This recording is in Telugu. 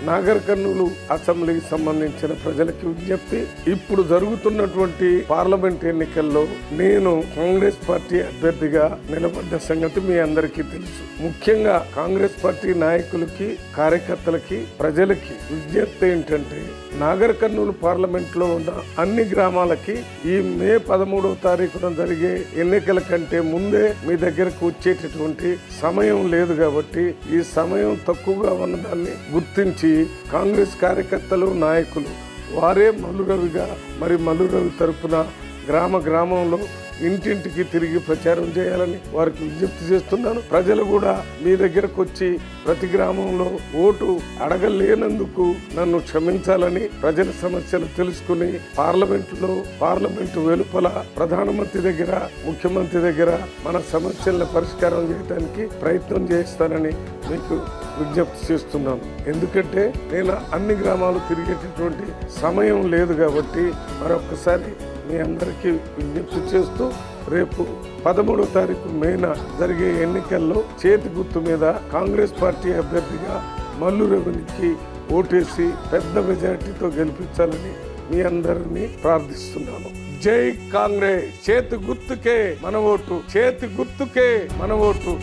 నాగర్ కర్నూలు అసెంబ్లీకి సంబంధించిన ప్రజలకి విజ్ఞప్తి, ఇప్పుడు జరుగుతున్నటువంటి పార్లమెంట్ ఎన్నికల్లో నేను కాంగ్రెస్ పార్టీ అభ్యర్థిగా నిలబడ్డ సంగతి మీ అందరికీ తెలుసు. ముఖ్యంగా కాంగ్రెస్ పార్టీ నాయకులకి, కార్యకర్తలకి, ప్రజలకి విజ్ఞప్తి ఏంటంటే, నాగర్ కర్నూలు పార్లమెంట్ లో ఉన్న అన్ని గ్రామాలకి ఈ మే 13వ తారీఖున జరిగే ఎన్నికల కంటే ముందే మీ దగ్గరకు వచ్చేటటువంటి సమయం లేదు కాబట్టి ఈ సమయం తక్కువగా ఉన్నదాన్ని గుర్తించి కాంగ్రెస్ కార్యకర్తలు, నాయకులు వారే మల్లురవిగా మరి మల్లురవి తరపున గ్రామంలో ఇంటింటికి తిరిగి ప్రచారం చేయాలని వారికి విజ్ఞప్తి చేస్తున్నాను. ప్రజలు కూడా మీ దగ్గరకు వచ్చి ప్రతి గ్రామంలో ఓటు అడగలేనందుకు నన్ను క్షమించాలని, ప్రజల సమస్యలు తెలుసుకుని పార్లమెంటు వెలుపల ప్రధానమంత్రి దగ్గర, ముఖ్యమంత్రి దగ్గర మన సమస్యలను పరిష్కారం చేయడానికి ప్రయత్నం చేస్తానని మీకు విజ్ఞప్తి చేస్తున్నాను. ఎందుకంటే నేను అన్ని గ్రామాలు తిరిగేటటువంటి సమయం లేదు కాబట్టి మరొకసారి మీ అందరికీ విజ్ఞప్తి చేస్తూ, రేపు 13వ తారీఖు మేన జరిగే ఎన్నికల్లో చేతి గుర్తు మీద కాంగ్రెస్ పార్టీ అభ్యర్థిగా మల్లురవికి ఓటేసి పెద్ద మెజార్టీతో గెలిపించాలని మీ అందరినీ ప్రార్థిస్తున్నాను. జై కాంగ్రెస్. చేతి గుర్తుకే మన ఓటు, చేతి గుర్తుకే మన ఓటు.